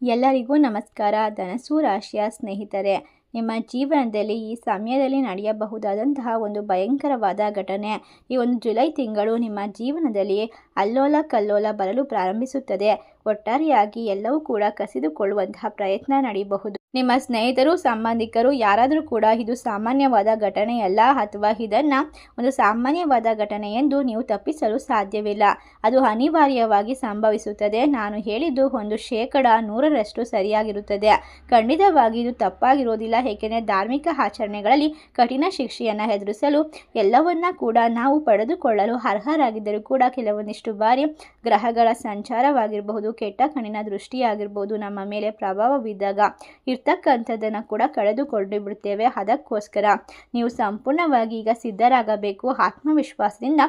ಎಲ್ಲರಿಗೂ ನಮಸ್ಕಾರ. ಧನಸ್ಸು ರಾಶಿಯ ಸ್ನೇಹಿತರೆ, ನಿಮ್ಮ ಜೀವನದಲ್ಲಿ ಈ ಸಮಯದಲ್ಲಿ ನಡೆಯಬಹುದಾದಂತಹ ಒಂದು ಭಯಂಕರವಾದ ಘಟನೆ, ಈ ಒಂದು ಜುಲೈ ತಿಂಗಳು ನಿಮ್ಮ ಜೀವನದಲ್ಲಿ ಅಲ್ಲೋಲ ಕಲ್ಲೋಲ ಬರಲು ಪ್ರಾರಂಭಿಸುತ್ತದೆ. ಒಟ್ಟಾರೆಯಾಗಿ ಎಲ್ಲವೂ ಕೂಡ ಕಸಿದುಕೊಳ್ಳುವಂತಹ ಪ್ರಯತ್ನ ನಡೆಯಬಹುದು. ನಿಮ್ಮ ಸ್ನೇಹಿತರು, ಸಂಬಂಧಿಕರು ಯಾರಾದರೂ ಕೂಡ ಇದು ಸಾಮಾನ್ಯವಾದ ಘಟನೆಯಲ್ಲ ಅಥವಾ ಇದನ್ನು ಒಂದು ಸಾಮಾನ್ಯವಾದ ಘಟನೆ ಎಂದು ನೀವು ತಪ್ಪಿಸಲು ಸಾಧ್ಯವಿಲ್ಲ. ಅದು ಅನಿವಾರ್ಯವಾಗಿ ಸಂಭವಿಸುತ್ತದೆ. ನಾನು ಹೇಳಿದ್ದು 100% ಸರಿಯಾಗಿರುತ್ತದೆ. ಖಂಡಿತವಾಗಿ ಇದು ತಪ್ಪಾಗಿರೋದಿಲ್ಲ. ಏಕೆಂದರೆ ಧಾರ್ಮಿಕ ಆಚರಣೆಗಳಲ್ಲಿ ಕಠಿಣ ಶಿಕ್ಷೆಯನ್ನು ಎದುರಿಸಲು ಎಲ್ಲವನ್ನ ಕೂಡ ನಾವು ಪಡೆದುಕೊಳ್ಳಲು ಅರ್ಹರಾಗಿದ್ದರೂ ಕೂಡ ಕೆಲವೊಂದಿಷ್ಟು ಬಾರಿ ಗ್ರಹಗಳ ಸಂಚಾರವಾಗಿರಬಹುದು, ಕೆಟ್ಟ ಕಣ್ಣಿನ ದೃಷ್ಟಿಯಾಗಿರ್ಬೋದು, ನಮ್ಮ ಮೇಲೆ ಪ್ರಭಾವ ಬಿದ್ದಾಗ ಇರ್ತಕ್ಕಂಥದ್ದನ್ನು ಕೂಡ ಕಳೆದುಕೊಂಡು ಬಿಡುತ್ತೇವೆ. ಅದಕ್ಕೋಸ್ಕರ ನೀವು ಸಂಪೂರ್ಣವಾಗಿ ಈಗ ಸಿದ್ಧರಾಗಬೇಕು. ಆತ್ಮವಿಶ್ವಾಸದಿಂದ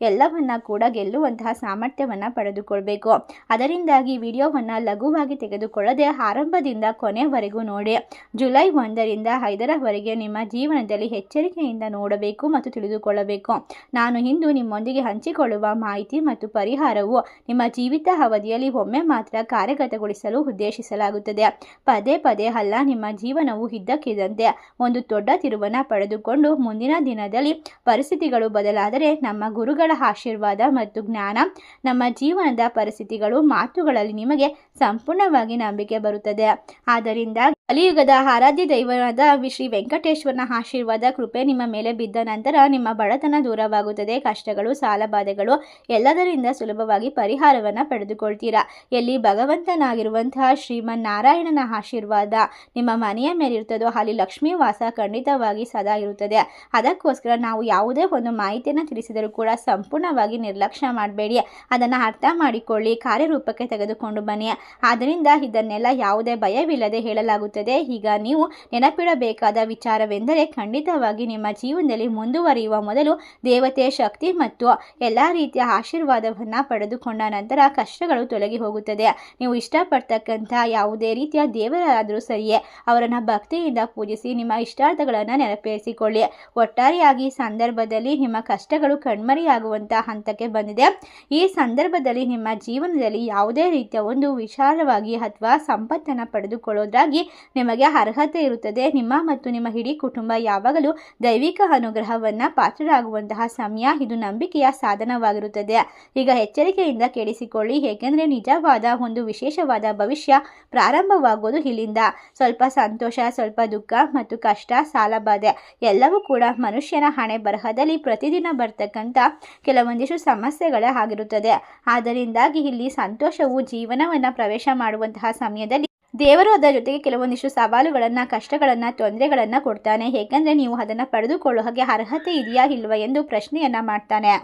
ಎಲ್ಲವನ್ನ ಕೂಡ ಗೆಲ್ಲುವಂತಹ ಸಾಮರ್ಥ್ಯವನ್ನು ಪಡೆದುಕೊಳ್ಬೇಕು. ಅದರಿಂದಾಗಿ ವಿಡಿಯೋವನ್ನು ಲಘುವಾಗಿ ತೆಗೆದುಕೊಳ್ಳದೆ ಆರಂಭದಿಂದ ಕೊನೆವರೆಗೂ ನೋಡಿ. ಜುಲೈ 1ರಿಂದ 5ರವರೆಗೆ ನಿಮ್ಮ ಜೀವನದಲ್ಲಿ ಎಚ್ಚರಿಕೆಯಿಂದ ನೋಡಬೇಕು ಮತ್ತು ತಿಳಿದುಕೊಳ್ಳಬೇಕು. ನಾನು ಇಂದು ನಿಮ್ಮೊಂದಿಗೆ ಹಂಚಿಕೊಳ್ಳುವ ಮಾಹಿತಿ ಮತ್ತು ಪರಿಹಾರವು ನಿಮ್ಮ ಜೀವಿತ ಅವಧಿಯಲ್ಲಿ ಒಮ್ಮೆ ಮಾತ್ರ ಕಾರ್ಯಗತಗೊಳಿಸಲು ಉದ್ದೇಶಿಸಲಾಗುತ್ತದೆ. ಪದೇ ಪದೇ ಅಲ್ಲ. ನಿಮ್ಮ ಜೀವನವು ಇದ್ದಕ್ಕಿದ್ದಂತೆ ಒಂದು ದೊಡ್ಡ ತಿರುವನ್ನು ಪಡೆದುಕೊಂಡು ಮುಂದಿನ ದಿನದಲ್ಲಿ ಪರಿಸ್ಥಿತಿಗಳು ಬದಲಾದರೆ ನಮ್ಮ ಗುರುಗಳ ಆಶೀರ್ವಾದ ಮತ್ತು ಜ್ಞಾನ, ನಮ್ಮ ಜೀವನದ ಪರಿಸ್ಥಿತಿಗಳು, ಮಾತುಗಳಲ್ಲಿ ನಿಮಗೆ ಸಂಪೂರ್ಣವಾಗಿ ನಂಬಿಕೆ ಬರುತ್ತದೆ. ಆದ್ದರಿಂದ ಕಲಿಯುಗದ ಆರಾಧ್ಯ ದೈವವಾದ ಶ್ರೀ ವೆಂಕಟೇಶ್ವರನ ಆಶೀರ್ವಾದ ಕೃಪೆ ನಿಮ್ಮ ಮೇಲೆ ಬಿದ್ದ ನಂತರ ನಿಮ್ಮ ಬಡತನ ದೂರವಾಗುತ್ತದೆ. ಕಷ್ಟಗಳು, ಸಾಲಬಾಧೆಗಳು ಎಲ್ಲದರಿಂದ ಸುಲಭವಾಗಿ ಪರಿಹಾರವನ್ನು ಪಡೆದುಕೊಳ್ತೀರಾ. ಎಲ್ಲಿ ಭಗವಂತನಾಗಿರುವಂತಹ ಶ್ರೀಮನ್ನಾರಾಯಣನ ಆಶೀರ್ವಾದ ನಿಮ್ಮ ಮನೆಯ ಮೇಲಿರುತ್ತದೋ ಅಲ್ಲಿ ಲಕ್ಷ್ಮೀ ವಾಸ ಖಂಡಿತವಾಗಿ ಸದಾ ಇರುತ್ತದೆ. ಅದಕ್ಕೋಸ್ಕರ ನಾವು ಯಾವುದೇ ಒಂದು ಮಾಹಿತಿಯನ್ನು ತಿಳಿಸಿದರೂ ಕೂಡ ಸಂಪೂರ್ಣವಾಗಿ ನಿರ್ಲಕ್ಷ್ಯ ಮಾಡಬೇಡಿ. ಅದನ್ನು ಅರ್ಥ ಮಾಡಿಕೊಳ್ಳಿ, ಕಾರ್ಯರೂಪಕ್ಕೆ ತೆಗೆದುಕೊಂಡು ಬನ್ನಿ. ಆದ್ದರಿಂದ ಇದನ್ನೆಲ್ಲ ಯಾವುದೇ ಭಯವಿಲ್ಲದೆ ಹೇಳಲಾಗುತ್ತದೆ. ಈಗ ನೀವು ನೆನಪಿಡಬೇಕಾದ ವಿಚಾರವೆಂದರೆ ಖಂಡಿತವಾಗಿ ನಿಮ್ಮ ಜೀವನದಲ್ಲಿ ಮುಂದುವರಿಯುವ ಮೊದಲು ದೇವತೆ ಶಕ್ತಿ ಮತ್ತು ಎಲ್ಲ ರೀತಿಯ ಆಶೀರ್ವಾದವನ್ನು ಪಡೆದುಕೊಂಡ ನಂತರ ಕಷ್ಟಗಳು ತೊಲಗಿ ಹೋಗುತ್ತದೆ. ನೀವು ಇಷ್ಟಪಡ್ತಕ್ಕಂಥ ಯಾವುದೇ ರೀತಿಯ ದೇವರಾದರೂ ಸರಿಯೇ ಅವರನ್ನು ಭಕ್ತಿಯಿಂದ ಪೂಜಿಸಿ ನಿಮ್ಮ ಇಷ್ಟಾರ್ಥಗಳನ್ನು ನೆರವೇರಿಸಿಕೊಳ್ಳಿ. ಒಟ್ಟಾರೆಯಾಗಿ ಸಂದರ್ಭದಲ್ಲಿ ನಿಮ್ಮ ಕಷ್ಟಗಳು ಕಣ್ಮರೆಯಾಗುವಂತಹ ಹಂತಕ್ಕೆ ಬಂದಿದೆ. ಈ ಸಂದರ್ಭದಲ್ಲಿ ನಿಮ್ಮ ಜೀವನದಲ್ಲಿ ಯಾವುದೇ ರೀತಿಯ ಒಂದು ವಿಚಾರವಾಗಿ ಅಥವಾ ಸಂಪತ್ತನ್ನು ಪಡೆದುಕೊಳ್ಳೋದ್ರಾಗಿ ನಿಮಗೆ ಅರ್ಹತೆ ಇರುತ್ತದೆ. ನಿಮ್ಮ ಮತ್ತು ನಿಮ್ಮ ಇಡೀ ಕುಟುಂಬ ಯಾವಾಗಲೂ ದೈವಿಕ ಅನುಗ್ರಹವನ್ನು ಪಾತ್ರರಾಗುವಂತಹ ಸಮಯ. ಇದು ನಂಬಿಕೆಯ ಸಾಧನವಾಗಿರುತ್ತದೆ. ಈಗ ಎಚ್ಚರಿಕೆಯಿಂದ ಕೇಳಿಸಿಕೊಳ್ಳಿ, ಏಕೆಂದರೆ ನಿಜವಾದ ಒಂದು ವಿಶೇಷವಾದ ಭವಿಷ್ಯ ಪ್ರಾರಂಭವಾಗುವುದು ಇಲ್ಲಿಂದ. ಸ್ವಲ್ಪ ಸಂತೋಷ, ಸ್ವಲ್ಪ ದುಃಖ ಮತ್ತು ಕಷ್ಟ, ಸಾಲಬಾಧೆ ಎಲ್ಲವೂ ಕೂಡ ಮನುಷ್ಯನ ಹಣೆ ಬರಹದಲ್ಲಿ ಪ್ರತಿದಿನ ಬರ್ತಕ್ಕಂಥ ಕೆಲವೊಂದಿಷ್ಟು ಸಮಸ್ಯೆಗಳೇ ಆಗಿರುತ್ತದೆ. ಆದ್ದರಿಂದಾಗಿ ಇಲ್ಲಿ ಸಂತೋಷವು ಜೀವನವನ್ನು ಪ್ರವೇಶ ಮಾಡುವಂತಹ ಸಮಯದಲ್ಲಿ ದೇವರು ಅದರ ಜೊತೆಗೆ ಕೆಲವೊಂದಿಷ್ಟು ಸವಾಲುಗಳನ್ನು, ಕಷ್ಟಗಳನ್ನು, ತೊಂದರೆಗಳನ್ನು ಕೊಡ್ತಾನೆ. ಏಕೆಂದರೆ ನೀವು ಅದನ್ನು ಪಡೆದುಕೊಳ್ಳೋ ಹಾಗೆ ಅರ್ಹತೆ ಇದೆಯಾ ಇಲ್ವಾ ಎಂದು ಪ್ರಶ್ನೆಯನ್ನು ಮಾಡ್ತಾನೆ.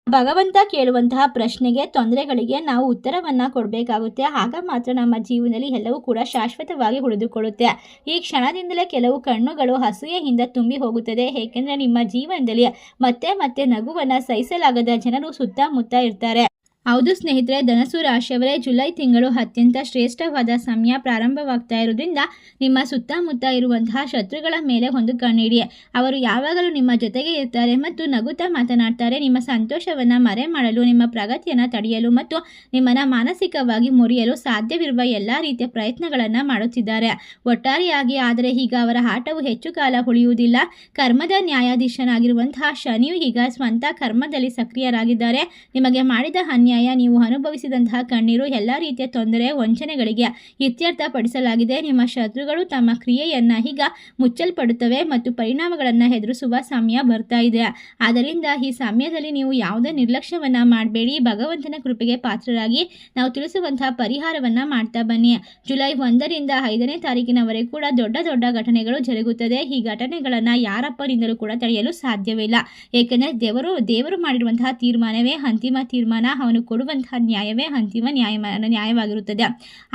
ಭಗವಂತ ಕೇಳುವಂತಹ ಪ್ರಶ್ನೆಗೆ, ತೊಂದರೆಗಳಿಗೆ ನಾವು ಉತ್ತರವನ್ನು ಕೊಡಬೇಕಾಗುತ್ತೆ. ಆಗ ಮಾತ್ರ ನಮ್ಮ ಜೀವನದಲ್ಲಿ ಎಲ್ಲವೂ ಕೂಡ ಶಾಶ್ವತವಾಗಿ ಉಳಿದುಕೊಳ್ಳುತ್ತೆ. ಈ ಕ್ಷಣದಿಂದಲೇ ಕೆಲವು ಕಣ್ಣುಗಳು ಅಸೂಯೆಯಿಂದ ತುಂಬಿ ಹೋಗುತ್ತದೆ. ಏಕೆಂದರೆ ನಿಮ್ಮ ಜೀವನದಲ್ಲಿ ಮತ್ತೆ ಮತ್ತೆ ನಗುವನ್ನು ಸಹಿಸಲಾಗದ ಜನರು ಸುತ್ತಮುತ್ತ ಇರ್ತಾರೆ. ಹೌದು ಸ್ನೇಹಿತರೆ, ಧನಸ್ಸು ರಾಶಿಯವರೇ, ಜುಲೈ ತಿಂಗಳು ಅತ್ಯಂತ ಶ್ರೇಷ್ಠವಾದ ಸಮಯ ಪ್ರಾರಂಭವಾಗ್ತಾ ಇರೋದ್ರಿಂದ ನಿಮ್ಮ ಸುತ್ತಮುತ್ತ ಇರುವಂತಹ ಶತ್ರುಗಳ ಮೇಲೆ ಒಂದು ಕಣ್ಣಿಡಿ. ಅವರು ಯಾವಾಗಲೂ ನಿಮ್ಮ ಜೊತೆಗೆ ಇರ್ತಾರೆ ಮತ್ತು ನಗುತ್ತಾ ಮಾತನಾಡ್ತಾರೆ. ನಿಮ್ಮ ಸಂತೋಷವನ್ನು ಮರೆ ಮಾಡಲು, ನಿಮ್ಮ ಪ್ರಗತಿಯನ್ನು ತಡೆಯಲು ಮತ್ತು ನಿಮ್ಮನ್ನು ಮಾನಸಿಕವಾಗಿ ಮುರಿಯಲು ಸಾಧ್ಯವಿರುವ ಎಲ್ಲ ರೀತಿಯ ಪ್ರಯತ್ನಗಳನ್ನು ಮಾಡುತ್ತಿದ್ದಾರೆ. ಒಟ್ಟಾರೆಯಾಗಿ ಆದರೆ ಈಗ ಅವರ ಆಟವು ಹೆಚ್ಚು ಕಾಲ ಉಳಿಯುವುದಿಲ್ಲ. ಕರ್ಮದ ನ್ಯಾಯಾಧೀಶನಾಗಿರುವಂತಹ ಶನಿಯು ಈಗ ಸ್ವಂತ ಕರ್ಮದಲ್ಲಿ ಸಕ್ರಿಯರಾಗಿದ್ದಾರೆ. ನಿಮಗೆ ಮಾಡಿದ ಅನ್ಯಾಯ, ನೀವು ಅನುಭವಿಸಿದಂತಹ ಕಣ್ಣೀರು, ಎಲ್ಲ ರೀತಿಯ ತೊಂದರೆ, ವಂಚನೆಗಳಿಗೆ ಇತ್ಯರ್ಥಪಡಿಸಲಾಗಿದೆ. ನಿಮ್ಮ ಶತ್ರುಗಳು ತಮ್ಮ ಕ್ರಿಯೆಯನ್ನು ಈಗ ಮುಚ್ಚಲ್ಪಡುತ್ತವೆ ಮತ್ತು ಪರಿಣಾಮಗಳನ್ನು ಎದುರಿಸುವ ಸಮಯ ಬರ್ತಾ ಇದೆ. ಆದ್ದರಿಂದ ಈ ಸಮಯದಲ್ಲಿ ನೀವು ಯಾವುದೇ ನಿರ್ಲಕ್ಷ್ಯವನ್ನು ಮಾಡಬೇಡಿ. ಭಗವಂತನ ಕೃಪೆಗೆ ಪಾತ್ರರಾಗಿ ನಾವು ತಿಳಿಸುವಂತಹ ಪರಿಹಾರವನ್ನು ಮಾಡ್ತಾ ಬನ್ನಿ. ಜುಲೈ 1ರಿಂದ 5ನೇ ತಾರೀಕಿನವರೆಗೂ ಕೂಡ ದೊಡ್ಡ ದೊಡ್ಡ ಘಟನೆಗಳು ಜರುಗುತ್ತದೆ. ಈ ಘಟನೆಗಳನ್ನು ಯಾರಪ್ಪನಿಂದಲೂ ಕೂಡ ತಡೆಯಲು ಸಾಧ್ಯವಿಲ್ಲ. ಏಕೆಂದರೆ ದೇವರು ಮಾಡಿರುವಂತಹ ತೀರ್ಮಾನವೇ ಅಂತಿಮ ತೀರ್ಮಾನ. ಅವನು ಕೊಡುವಂತಹ ನ್ಯಾಯವೇ ಅಂತಿಮ ನ್ಯಾಯವಾಗಿರುತ್ತದೆ.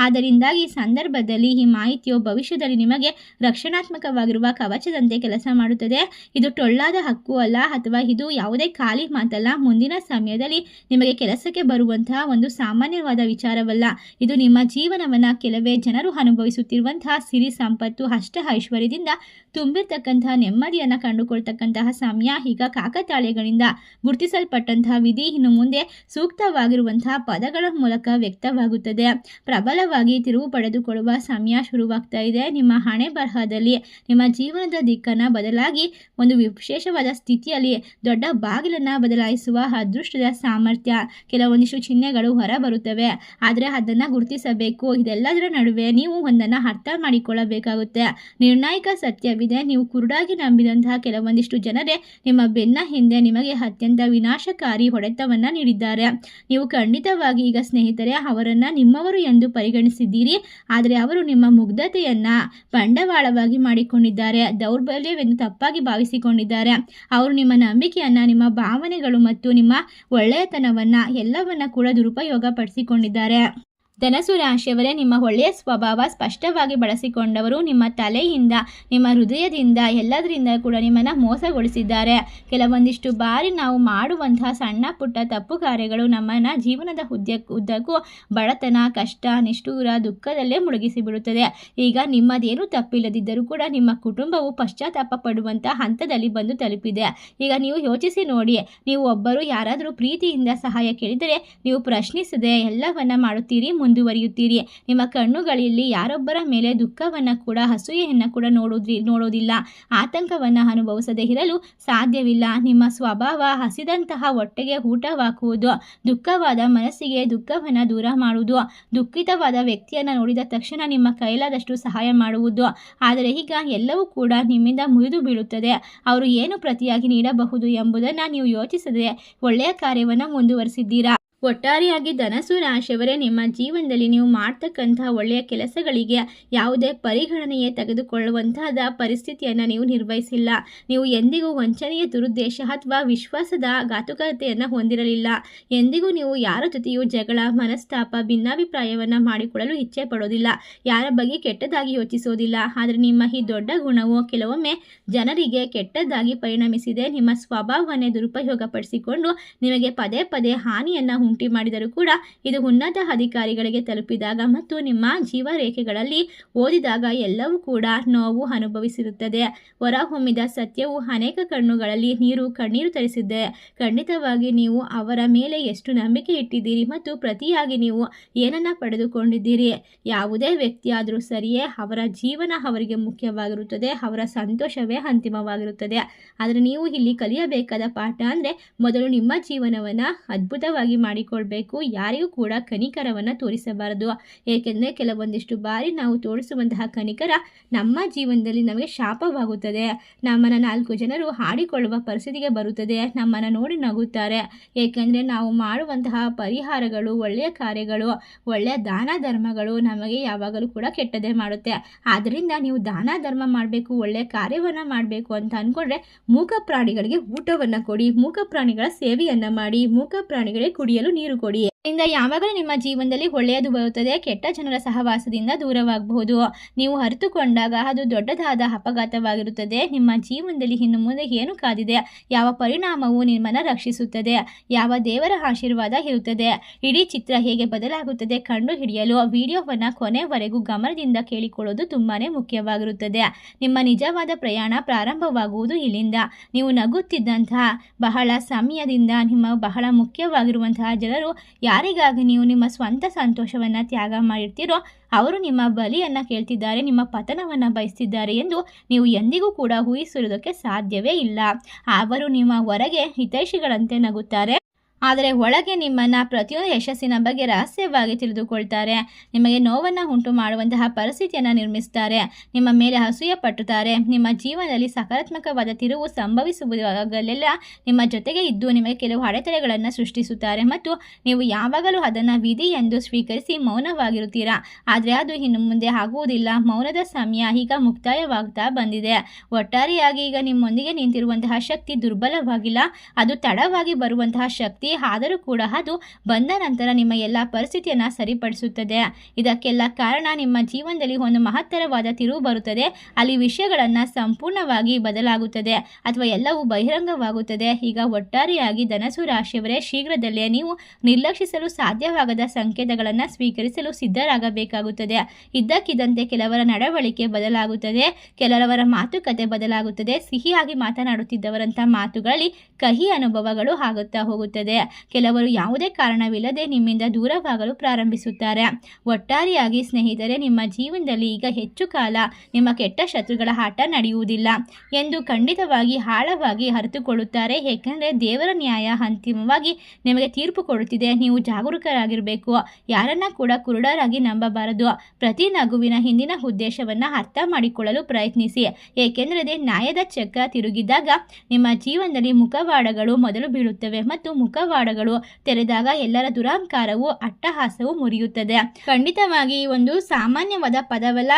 ಆದ್ದರಿಂದಾಗಿ ಈ ಸಂದರ್ಭದಲ್ಲಿ ಈ ಮಾಹಿತಿಯು ಭವಿಷ್ಯದಲ್ಲಿ ನಿಮಗೆ ರಕ್ಷಣಾತ್ಮಕವಾಗಿರುವ ಕವಚದಂತೆ ಕೆಲಸ ಮಾಡುತ್ತದೆ. ಇದು ಟೊಳ್ಳಾದ ಹಕ್ಕು ಅಲ್ಲ ಅಥವಾ ಇದು ಯಾವುದೇ ಖಾಲಿ ಮಾತಲ್ಲ. ಮುಂದಿನ ಸಮಯದಲ್ಲಿ ನಿಮಗೆ ಕೆಲಸಕ್ಕೆ ಬರುವಂತಹ ಒಂದು ಸಾಮಾನ್ಯವಾದ ವಿಚಾರವಲ್ಲ. ಇದು ನಿಮ್ಮ ಜೀವನವನ್ನು ಕೆಲವೇ ಜನರು ಅನುಭವಿಸುತ್ತಿರುವಂತಹ ಸಿರಿ ಸಂಪತ್ತು, ಅಷ್ಟ ಐಶ್ವರ್ಯದಿಂದ ತುಂಬಿರ್ತಕ್ಕಂತಹ ನೆಮ್ಮದಿಯನ್ನು ಕಂಡುಕೊಳ್ತಕ್ಕಂತಹ ಸಮಯ. ಈಗ ಕಾಕತಾಳೀಯಗಳಿಂದ ಗುರುತಿಸಲ್ಪಟ್ಟಂತಹ ವಿಧಿ ಇನ್ನು ಮುಂದೆ ಸೂಕ್ತವಾಗಿ ಪ್ರಬಲವಾಗಿರುವಂತಹ ಪದಗಳ ಮೂಲಕ ವ್ಯಕ್ತವಾಗುತ್ತದೆ. ಪ್ರಬಲವಾಗಿ ತಿರುವು ಪಡೆದುಕೊಳ್ಳುವ ಸಮಯ ಶುರುವಾಗ್ತಾ ಇದೆ. ನಿಮ್ಮ ಹಣೆ ಬರಹದಲ್ಲಿ ನಿಮ್ಮ ಜೀವನದ ದಿಕ್ಕನ್ನು ಬದಲಾಗಿ ಒಂದು ವಿಶೇಷವಾದ ಸ್ಥಿತಿಯಲ್ಲಿ ದೊಡ್ಡ ಬಾಗಿಲನ್ನು ಬದಲಾಯಿಸುವ ಅದೃಷ್ಟದ ಸಾಮರ್ಥ್ಯ, ಕೆಲವೊಂದಿಷ್ಟು ಚಿಹ್ನೆಗಳು ಹೊರಬರುತ್ತವೆ. ಆದರೆ ಅದನ್ನು ಗುರುತಿಸಬೇಕು. ಇದೆಲ್ಲದರ ನಡುವೆ ನೀವು ಒಂದನ್ನು ಅರ್ಥ ಮಾಡಿಕೊಳ್ಳಬೇಕಾಗುತ್ತೆ. ನಿರ್ಣಾಯಕ ಸತ್ಯವಿದೆ. ನೀವು ಕುರುಡಾಗಿ ನಂಬಿದಂತಹ ಕೆಲವೊಂದಿಷ್ಟು ಜನರೇ ನಿಮ್ಮ ಬೆನ್ನ ಹಿಂದೆ ನಿಮಗೆ ಅತ್ಯಂತ ವಿನಾಶಕಾರಿ ಹೊಡೆತವನ್ನು ನೀಡಿದ್ದಾರೆ. ನೀವು ಖಂಡಿತವಾಗಿ ಈಗ ಸ್ನೇಹಿತರೆ ಅವರನ್ನು ನಿಮ್ಮವರು ಎಂದು ಪರಿಗಣಿಸಿದ್ದೀರಿ. ಆದರೆ ಅವರು ನಿಮ್ಮ ಮುಗ್ಧತೆಯನ್ನು ಬಂಡವಾಳವಾಗಿ ಮಾಡಿಕೊಂಡಿದ್ದಾರೆ. ದೌರ್ಬಲ್ಯವೆಂದು ತಪ್ಪಾಗಿ ಭಾವಿಸಿಕೊಂಡಿದ್ದಾರೆ. ಅವರು ನಿಮ್ಮ ನಂಬಿಕೆಯನ್ನು, ನಿಮ್ಮ ಭಾವನೆಗಳು ಮತ್ತು ನಿಮ್ಮ ಒಳ್ಳೆಯತನವನ್ನು ಎಲ್ಲವನ್ನ ಕೂಡ ದುರುಪಯೋಗ ಪಡಿಸಿಕೊಂಡಿದ್ದಾರೆ. ಧನಸು ರಾಶಿಯವರೇ, ನಿಮ್ಮ ಒಳ್ಳೆಯ ಸ್ವಭಾವ ಸ್ಪಷ್ಟವಾಗಿ ಬಳಸಿಕೊಂಡವರು ನಿಮ್ಮ ತಲೆಯಿಂದ, ನಿಮ್ಮ ಹೃದಯದಿಂದ, ಎಲ್ಲದರಿಂದ ಕೂಡ ನಿಮ್ಮನ್ನು ಮೋಸಗೊಳಿಸಿದ್ದಾರೆ. ಕೆಲವೊಂದಿಷ್ಟು ಬಾರಿ ನಾವು ಮಾಡುವಂತಹ ಸಣ್ಣ ಪುಟ್ಟ ತಪ್ಪು ಕಾರ್ಯಗಳು ನಮ್ಮನ್ನು ಜೀವನದ ಉದ್ದಕ್ಕೂ ಬಡತನ, ಕಷ್ಟ, ನಿಷ್ಠೂರ, ದುಃಖದಲ್ಲೇ ಮುಳುಗಿಸಿ ಬಿಡುತ್ತದೆ. ಈಗ ನಿಮ್ಮದೇನು ತಪ್ಪಿಲ್ಲದಿದ್ದರೂ ಕೂಡ ನಿಮ್ಮ ಕುಟುಂಬವು ಪಶ್ಚಾತ್ತಾಪ ಪಡುವಂಥ ಹಂತದಲ್ಲಿ ಬಂದು ತಲುಪಿದೆ. ಈಗ ನೀವು ಯೋಚಿಸಿ ನೋಡಿ. ನೀವು ಒಬ್ಬರು ಯಾರಾದರೂ ಪ್ರೀತಿಯಿಂದ ಸಹಾಯ ಕೇಳಿದರೆ ನೀವು ಪ್ರಶ್ನಿಸದೆ ಎಲ್ಲವನ್ನ ಮಾಡುತ್ತೀರಿ, ಮುಂದುವರಿಯುತ್ತೀರಿ. ನಿಮ್ಮ ಕಣ್ಣುಗಳಲ್ಲಿ ಯಾರೊಬ್ಬರ ಮೇಲೆ ದುಃಖವನ್ನು ಕೂಡ, ಅಸೂಯೆಯನ್ನು ಕೂಡ ನೋಡೋದಿಲ್ಲ. ಆತಂಕವನ್ನು ಅನುಭವಿಸದೇ ಇರಲು ಸಾಧ್ಯವಿಲ್ಲ. ನಿಮ್ಮ ಸ್ವಭಾವ ಹಸಿದಂತಹ ಹೊಟ್ಟೆಗೆ ಊಟವಾಕುವುದು, ದುಃಖವಾದ ಮನಸ್ಸಿಗೆ ದುಃಖವನ್ನು ದೂರ ಮಾಡುವುದು, ದುಃಖಿತವಾದ ವ್ಯಕ್ತಿಯನ್ನು ನೋಡಿದ ತಕ್ಷಣ ನಿಮ್ಮ ಕೈಲಾದಷ್ಟು ಸಹಾಯ ಮಾಡುವುದು. ಆದರೆ ಈಗ ಎಲ್ಲವೂ ಕೂಡ ನಿಮ್ಮಿಂದ ಮುರಿದು ಬೀಳುತ್ತದೆ. ಅವರು ಏನು ಪ್ರತಿಯಾಗಿ ನೀಡಬಹುದು ಎಂಬುದನ್ನು ನೀವು ಯೋಚಿಸದೆ ಒಳ್ಳೆಯ ಕಾರ್ಯವನ್ನು ಮುಂದುವರಿಸಿದ್ದೀರಾ. ಒಟ್ಟಾರೆಯಾಗಿ ಧನಸು ರಾಶಿಯವರೇ, ನಿಮ್ಮ ಜೀವನದಲ್ಲಿ ನೀವು ಮಾಡ್ತಕ್ಕಂತಹ ಒಳ್ಳೆಯ ಕೆಲಸಗಳಿಗೆ ಯಾವುದೇ ಪರಿಗಣನೆಯೇ ತೆಗೆದುಕೊಳ್ಳುವಂತಹ ಪರಿಸ್ಥಿತಿಯನ್ನು ನೀವು ನಿರ್ವಹಿಸಿಲ್ಲ. ನೀವು ಎಂದಿಗೂ ವಂಚನೆಯ ದುರುದ್ದೇಶ ಅಥವಾ ವಿಶ್ವಾಸದ ಘಾತುಕತೆಯನ್ನು ಹೊಂದಿರಲಿಲ್ಲ. ಎಂದಿಗೂ ನೀವು ಯಾರ ಜೊತೆಯೂ ಜಗಳ, ಮನಸ್ತಾಪ, ಭಿನ್ನಾಭಿಪ್ರಾಯವನ್ನು ಮಾಡಿಕೊಳ್ಳಲು ಇಚ್ಛೆ ಪಡೋದಿಲ್ಲ. ಯಾರ ಬಗ್ಗೆ ಕೆಟ್ಟದಾಗಿ ಯೋಚಿಸೋದಿಲ್ಲ. ಆದರೆ ನಿಮ್ಮ ಈ ದೊಡ್ಡ ಗುಣವು ಕೆಲವೊಮ್ಮೆ ಜನರಿಗೆ ಕೆಟ್ಟದಾಗಿ ಪರಿಣಮಿಸಿದೆ. ನಿಮ್ಮ ಸ್ವಭಾವವನ್ನೇ ದುರುಪಯೋಗಪಡಿಸಿಕೊಂಡು ನಿಮಗೆ ಪದೇ ಪದೇ ಹಾನಿಯನ್ನು ಉಂಟು ಮಾಡಿದರೂ ಕೂಡ ಇದು ಉನ್ನತ ಅಧಿಕಾರಿಗಳಿಗೆ ತಲುಪಿದಾಗ ಮತ್ತು ನಿಮ್ಮ ಜೀವರೇಖೆಗಳಲ್ಲಿ ಓದಿದಾಗ ಎಲ್ಲವೂ ಕೂಡ ನೋವು ಅನುಭವಿಸಿರುತ್ತದೆ. ಹೊರಹೊಮ್ಮಿದ ಸತ್ಯವು ಅನೇಕ ಕಣ್ಣುಗಳಲ್ಲಿ ಕಣ್ಣೀರು ತರಿಸಿದೆ. ಖಂಡಿತವಾಗಿ ನೀವು ಅವರ ಮೇಲೆ ಎಷ್ಟು ನಂಬಿಕೆ ಇಟ್ಟಿದ್ದೀರಿ ಮತ್ತು ಪ್ರತಿಯಾಗಿ ನೀವು ಏನನ್ನ ಪಡೆದುಕೊಂಡಿದ್ದೀರಿ. ಯಾವುದೇ ವ್ಯಕ್ತಿಯಾದರೂ ಸರಿಯೇ, ಅವರ ಜೀವನ ಅವರಿಗೆ ಮುಖ್ಯವಾಗಿರುತ್ತದೆ. ಅವರ ಸಂತೋಷವೇ ಅಂತಿಮವಾಗಿರುತ್ತದೆ. ಆದರೆ ನೀವು ಇಲ್ಲಿ ಕಲಿಯಬೇಕಾದ ಪಾಠ ಅಂದರೆ ಮೊದಲು ನಿಮ್ಮ ಜೀವನವನ್ನು ಅದ್ಭುತವಾಗಿ ಮಾಡಿಕೊಳ್ಬೇಕು. ಯಾರಿಗೂ ಕೂಡ ಕನಿಕರವನ್ನು ತೋರಿಸಬಾರದು. ಏಕೆಂದರೆ ಕೆಲವೊಂದಿಷ್ಟು ಬಾರಿ ನಾವು ತೋರಿಸುವಂತಹ ಕನಿಕರ ನಮ್ಮ ಜೀವನದಲ್ಲಿ ನಮಗೆ ಶಾಪವಾಗುತ್ತದೆ. ನಮ್ಮನ್ನು 4 ಜನರು ಹಾಡಿಕೊಳ್ಳುವ ಪರಿಸ್ಥಿತಿಗೆ ಬರುತ್ತದೆ. ನಮ್ಮನ್ನು ನೋಡಿ ನಗುತ್ತಾರೆ. ಏಕೆಂದರೆ ನಾವು ಮಾಡುವಂತಹ ಪರಿಹಾರಗಳು, ಒಳ್ಳೆಯ ಕಾರ್ಯಗಳು, ಒಳ್ಳೆಯ ದಾನ ಧರ್ಮಗಳು ನಮಗೆ ಯಾವಾಗಲೂ ಕೂಡ ಕೆಟ್ಟದೇ ಮಾಡುತ್ತೆ. ಆದ್ದರಿಂದ ನೀವು ದಾನ ಧರ್ಮ ಮಾಡಬೇಕು, ಒಳ್ಳೆಯ ಕಾರ್ಯವನ್ನು ಮಾಡಬೇಕು ಅಂತ ಅಂದ್ಕೊಂಡ್ರೆ ಮೂಕ ಪ್ರಾಣಿಗಳಿಗೆ ಊಟವನ್ನು ಕೊಡಿ, ಮೂಕ ಪ್ರಾಣಿಗಳ ಸೇವೆಯನ್ನು ಮಾಡಿ, ಮೂಕ ಪ್ರಾಣಿಗಳಿಗೆ ಕುಡಿಯಲು ನೀರು ಕೊಡಿ. ಇಂದ ಯಾವಾಗಲೂ ನಿಮ್ಮ ಜೀವನದಲ್ಲಿ ಒಳ್ಳೆಯದು ಬರುತ್ತದೆ. ಕೆಟ್ಟ ಜನರ ಸಹವಾಸದಿಂದ ದೂರವಾಗಬಹುದು. ನೀವು ಅರಿತುಕೊಂಡಾಗ ಅದು ದೊಡ್ಡದಾದ ಅಪಘಾತವಾಗಿರುತ್ತದೆ. ನಿಮ್ಮ ಜೀವನದಲ್ಲಿ ಇನ್ನು ಮುಂದೆ ಏನು ಕಾದಿದೆ, ಯಾವ ಪರಿಣಾಮವು ನಿಮ್ಮನ್ನು ರಕ್ಷಿಸುತ್ತದೆ, ಯಾವ ದೇವರ ಆಶೀರ್ವಾದ ಇರುತ್ತದೆ, ಇಡೀ ಚಿತ್ರ ಹೇಗೆ ಬದಲಾಗುತ್ತದೆ ಕಂಡು ಹಿಡಿಯಲು ವಿಡಿಯೋವನ್ನು ಕೊನೆವರೆಗೂ ಗಮನದಿಂದ ಕೇಳಿಕೊಳ್ಳೋದು ತುಂಬಾ ಮುಖ್ಯವಾಗಿರುತ್ತದೆ. ನಿಮ್ಮ ನಿಜವಾದ ಪ್ರಯಾಣ ಪ್ರಾರಂಭವಾಗುವುದು ಇಲ್ಲಿಂದ. ನೀವು ನಗುತ್ತಿದ್ದಂತಹ ಬಹಳ ಸಮಯದಿಂದ ನಿಮ್ಮ ಬಹಳ ಮುಖ್ಯವಾಗಿರುವಂತಹ ಜನರು ಯಾರಿಗಾಗಿ ನೀವು ನಿಮ್ಮ ಸ್ವಂತ ಸಂತೋಷವನ್ನು ತ್ಯಾಗ ಮಾಡಿರ್ತೀರೋ ಅವರು ನಿಮ್ಮ ಬಲಿಯನ್ನು ಕೇಳ್ತಿದ್ದಾರೆ, ನಿಮ್ಮ ಪತನವನ್ನು ಬಯಸ್ತಿದ್ದಾರೆ ಎಂದು ನೀವು ಎಂದಿಗೂ ಕೂಡ ಊಹಿಸಿರುವುದಕ್ಕೆ ಸಾಧ್ಯವೇ ಇಲ್ಲ. ಅವರು ನಿಮ್ಮ ಹೊರಗೆ ಹಿತೈಷಿಗಳಂತೆ ನಗುತ್ತಾರೆ, ಆದರೆ ಒಳಗೆ ನಿಮ್ಮನ್ನು ಪ್ರತಿಯೊಂದು ಯಶಸ್ಸಿನ ಬಗ್ಗೆ ರಹಸ್ಯವಾಗಿ ತಿಳಿದುಕೊಳ್ತಾರೆ. ನಿಮಗೆ ನೋವನ್ನು ಉಂಟು ಮಾಡುವಂತಹ ಪರಿಸ್ಥಿತಿಯನ್ನು ನಿರ್ಮಿಸ್ತಾರೆ. ನಿಮ್ಮ ಮೇಲೆ ಅಸೂಯೆ ಪಟ್ಟುತ್ತಾರೆ. ನಿಮ್ಮ ಜೀವನದಲ್ಲಿ ಸಕಾರಾತ್ಮಕವಾದ ತಿರುವು ಸಂಭವಿಸುವಾಗಲೆಲ್ಲ ನಿಮ್ಮ ಜೊತೆಗೆ ಇದ್ದು ನಿಮಗೆ ಕೆಲವು ಅಡೆತಡೆಗಳನ್ನು ಸೃಷ್ಟಿಸುತ್ತಾರೆ ಮತ್ತು ನೀವು ಯಾವಾಗಲೂ ಅದನ್ನು ವಿಧಿ ಎಂದು ಸ್ವೀಕರಿಸಿ ಮೌನವಾಗಿರುತ್ತೀರಾ. ಆದರೆ ಅದು ಇನ್ನು ಮುಂದೆ ಆಗುವುದಿಲ್ಲ. ಮೌನದ ಸಮಯ ಈಗ ಮುಕ್ತಾಯವಾಗ್ತಾ ಬಂದಿದೆ. ಒಟ್ಟಾರೆಯಾಗಿ ಈಗ ನಿಮ್ಮೊಂದಿಗೆ ನಿಂತಿರುವಂತಹ ಶಕ್ತಿ ದುರ್ಬಲವಾಗಿಲ್ಲ, ಅದು ತಡವಾಗಿ ಬರುವಂತಹ ಶಕ್ತಿ. ಆದರೂ ಕೂಡ ಅದು ಬಂದ ನಂತರ ನಿಮ್ಮ ಎಲ್ಲ ಪರಿಸ್ಥಿತಿಯನ್ನು ಸರಿಪಡಿಸುತ್ತದೆ. ಇದಕ್ಕೆಲ್ಲ ಕಾರಣ ನಿಮ್ಮ ಜೀವನದಲ್ಲಿ ಒಂದು ಮಹತ್ತರವಾದ ತಿರುವು ಬರುತ್ತದೆ. ಅಲ್ಲಿ ವಿಷಯಗಳನ್ನು ಸಂಪೂರ್ಣವಾಗಿ ಬದಲಾಗುತ್ತದೆ ಅಥವಾ ಎಲ್ಲವೂ ಬಹಿರಂಗವಾಗುತ್ತದೆ. ಈಗ ಒಟ್ಟಾರೆಯಾಗಿ ಧನಸು ರಾಶಿಯವರೇ, ಶೀಘ್ರದಲ್ಲೇ ನೀವು ನಿರ್ಲಕ್ಷಿಸಲು ಸಾಧ್ಯವಾಗದ ಸಂಕೇತಗಳನ್ನು ಸ್ವೀಕರಿಸಲು ಸಿದ್ಧರಾಗಬೇಕಾಗುತ್ತದೆ. ಇದ್ದಕ್ಕಿದ್ದಂತೆ ಕೆಲವರ ನಡವಳಿಕೆ ಬದಲಾಗುತ್ತದೆ, ಕೆಲವರ ಮಾತುಕತೆ ಬದಲಾಗುತ್ತದೆ. ಸಿಹಿಯಾಗಿ ಮಾತನಾಡುತ್ತಿದ್ದವರಂಥ ಮಾತುಗಳಲ್ಲಿ ಕಹಿ ಅನುಭವಗಳು ಆಗುತ್ತಾ ಹೋಗುತ್ತದೆ. ಕೆಲವರು ಯಾವುದೇ ಕಾರಣವಿಲ್ಲದೆ ನಿಮ್ಮಿಂದ ದೂರವಾಗಲು ಪ್ರಾರಂಭಿಸುತ್ತಾರೆ. ಒಟ್ಟಾರೆಯಾಗಿ ಸ್ನೇಹಿತರೆ, ನಿಮ್ಮ ಜೀವನದಲ್ಲಿ ಈಗ ಹೆಚ್ಚು ಕಾಲ ನಿಮ್ಮ ಕೆಟ್ಟ ಶತ್ರುಗಳ ಆಟ ನಡೆಯುವುದಿಲ್ಲ ಎಂದು ಖಂಡಿತವಾಗಿ ಆಳವಾಗಿ ಅರಿತುಕೊಳ್ಳುತ್ತಾರೆ. ಏಕೆಂದರೆ ದೇವರ ನ್ಯಾಯ ಅಂತಿಮವಾಗಿ ನಿಮಗೆ ತೀರ್ಪು ಕೊಡುತ್ತಿದೆ. ನೀವು ಜಾಗರೂಕರಾಗಿರಬೇಕು. ಯಾರನ್ನ ಕೂಡ ಕುರುಡರಾಗಿ ನಂಬಬಾರದು. ಪ್ರತಿ ನಗುವಿನ ಹಿಂದಿನ ಉದ್ದೇಶವನ್ನು ಅರ್ಥ ಮಾಡಿಕೊಳ್ಳಲು ಪ್ರಯತ್ನಿಸಿ. ಏಕೆಂದರೆ ನ್ಯಾಯದ ಚಕ್ರ ತಿರುಗಿದಾಗ ನಿಮ್ಮ ಜೀವನದಲ್ಲಿ ಮುಖವಾಡಗಳು ಮೊದಲು ಬೀಳುತ್ತವೆ ಮತ್ತು ಮುಖವಾಡಗಳು ತೆರೆದಾಗ ಎಲ್ಲರ ದುರಹಂಕಾರವು ಅಟ್ಟಹಾಸವು ಮುರಿಯುತ್ತದೆ. ಖಂಡಿತವಾಗಿ ಒಂದು ಸಾಮಾನ್ಯವಾದ ಪದವಲ್ಲ.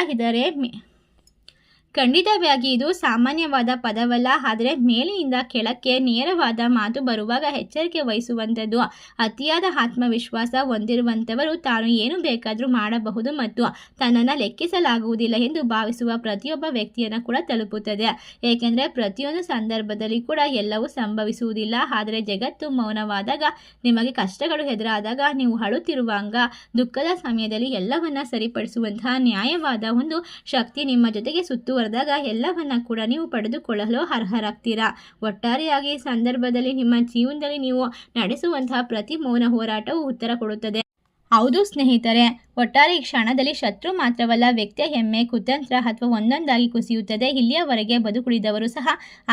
ಇದು ಸಾಮಾನ್ಯವಾದ ಪದವಲ್ಲ, ಆದರೆ ಮೇಲಿನಿಂದ ಕೆಳಕ್ಕೆ ನೇರವಾದ ಮಾತು ಬರುವಾಗ ಎಚ್ಚರಿಕೆ ವಹಿಸುವಂಥದ್ದು. ಅತಿಯಾದ ಆತ್ಮವಿಶ್ವಾಸ ಹೊಂದಿರುವಂಥವರು ತಾನು ಏನು ಬೇಕಾದರೂ ಮಾಡಬಹುದು ಮತ್ತು ತನ್ನನ್ನು ಲೆಕ್ಕಿಸಲಾಗುವುದಿಲ್ಲ ಎಂದು ಭಾವಿಸುವ ಪ್ರತಿಯೊಬ್ಬ ವ್ಯಕ್ತಿಯನ್ನು ಕೂಡ ತಲುಪುತ್ತದೆ. ಏಕೆಂದರೆ ಪ್ರತಿಯೊಂದು ಸಂದರ್ಭದಲ್ಲಿ ಕೂಡ ಎಲ್ಲವೂ ಸಂಭವಿಸುವುದಿಲ್ಲ. ಆದರೆ ಜಗತ್ತು ಮೌನವಾದಾಗ, ನಿಮಗೆ ಕಷ್ಟಗಳು ಎದುರಾದಾಗ, ನೀವು ಅಳುತ್ತಿರುವಾಗ, ದುಃಖದ ಸಮಯದಲ್ಲಿ ಎಲ್ಲವನ್ನ ಸರಿಪಡಿಸುವಂತಹ ನ್ಯಾಯವಾದ ಒಂದು ಶಕ್ತಿ ನಿಮ್ಮ ಜೊತೆಗೆ ಸುತ್ತುವರೆದಾಗ ಎಲ್ಲವನ್ನ ಕೂಡ ನೀವು ಪಡೆದುಕೊಳ್ಳಲು ಅರ್ಹರಾಗ್ತೀರಾ. ಒಟ್ಟಾರೆಯಾಗಿ ಈ ಸಂದರ್ಭದಲ್ಲಿ ನಿಮ್ಮ ಜೀವನದಲ್ಲಿ ನೀವು ನಡೆಸುವಂತಹ ಪ್ರತಿ ಮೌನ ಹೋರಾಟವು ಉತ್ತರ ಕೊಡುತ್ತದೆ. ಹೌದು ಸ್ನೇಹಿತರೆ, ಒಟ್ಟಾರೆ ಈ ಕ್ಷಣದಲ್ಲಿ ಶತ್ರು ಮಾತ್ರವಲ್ಲ, ವ್ಯಕ್ತಿಯ ಹೆಮ್ಮೆ, ಕುತಂತ್ರ ಅಥವಾ ಒಂದೊಂದಾಗಿ ಕುಸಿಯುತ್ತದೆ. ಇಲ್ಲಿಯವರೆಗೆ ಬದುಕುಳಿದವರು ಸಹ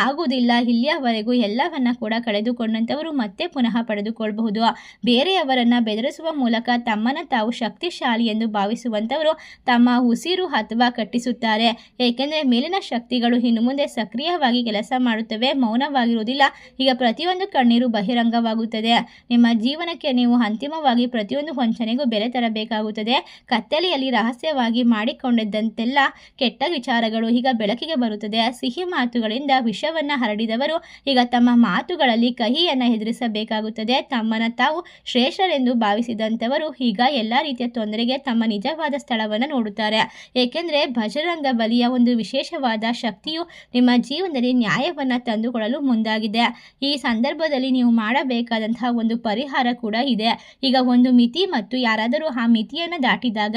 ಆಗುವುದಿಲ್ಲ. ಇಲ್ಲಿಯವರೆಗೂ ಎಲ್ಲವನ್ನ ಕೂಡ ಕಳೆದುಕೊಂಡಂಥವರು ಮತ್ತೆ ಪುನಃ ಪಡೆದುಕೊಳ್ಳಬಹುದು. ಬೇರೆಯವರನ್ನ ಬೆದರಿಸುವ ಮೂಲಕ ತಮ್ಮನ್ನು ತಾವು ಶಕ್ತಿಶಾಲಿ ಎಂದು ಭಾವಿಸುವಂಥವರು ತಮ್ಮ ಉಸಿರು ಅಥವಾ ಕಟ್ಟಿಸುತ್ತಾರೆ. ಏಕೆಂದರೆ ಮೇಲಿನ ಶಕ್ತಿಗಳು ಇನ್ನು ಮುಂದೆ ಸಕ್ರಿಯವಾಗಿ ಕೆಲಸ ಮಾಡುತ್ತವೆ, ಮೌನವಾಗಿರುವುದಿಲ್ಲ. ಈಗ ಪ್ರತಿಯೊಂದು ಕಣ್ಣೀರು ಬಹಿರಂಗವಾಗುತ್ತದೆ. ನಿಮ್ಮ ಜೀವನಕ್ಕೆ ನೀವು ಅಂತಿಮವಾಗಿ ಪ್ರತಿಯೊಂದು ವಂಚನೆಗೂ ಬೆಲೆ ತರಬೇಕಾಗುತ್ತದೆ. ಕತ್ತಲೆಯಲ್ಲಿ ರಹಸ್ಯವಾಗಿ ಮಾಡಿಕೊಂಡಿದ್ದಂತೆಲ್ಲ ಕೆಟ್ಟ ವಿಚಾರಗಳು ಈಗ ಬೆಳಕಿಗೆ ಬರುತ್ತದೆ. ಸಿಹಿ ಮಾತುಗಳಿಂದ ವಿಷವನ್ನ ಹರಡಿದವರು ಈಗ ತಮ್ಮ ಮಾತುಗಳಲ್ಲಿ ಕಹಿಯನ್ನು ಎದುರಿಸಬೇಕಾಗುತ್ತದೆ. ತಮ್ಮನ್ನು ತಾವು ಶ್ರೇಷ್ಠರೆಂದು ಭಾವಿಸಿದಂಥವರು ಈಗ ಎಲ್ಲ ರೀತಿಯ ತೊಂದರೆಗೆ ತಮ್ಮ ನಿಜವಾದ ಸ್ಥಳವನ್ನು ನೋಡುತ್ತಾರೆ. ಏಕೆಂದರೆ ಬಜರಂಗ ಬಲಿಯ ಒಂದು ವಿಶೇಷವಾದ ಶಕ್ತಿಯು ನಿಮ್ಮ ಜೀವನದಲ್ಲಿ ನ್ಯಾಯವನ್ನು ತಂದುಕೊಳ್ಳಲು ಮುಂದಾಗಿದೆ. ಈ ಸಂದರ್ಭದಲ್ಲಿ ನೀವು ಮಾಡಬೇಕಾದಂತಹ ಒಂದು ಪರಿಹಾರ ಕೂಡ ಇದೆ. ಈಗ ಒಂದು ಮಿತಿ ಮತ್ತು ಯಾರಾದರೂ ಆ ಮಿತಿಯನ್ನು ದಾಟಿದಾಗ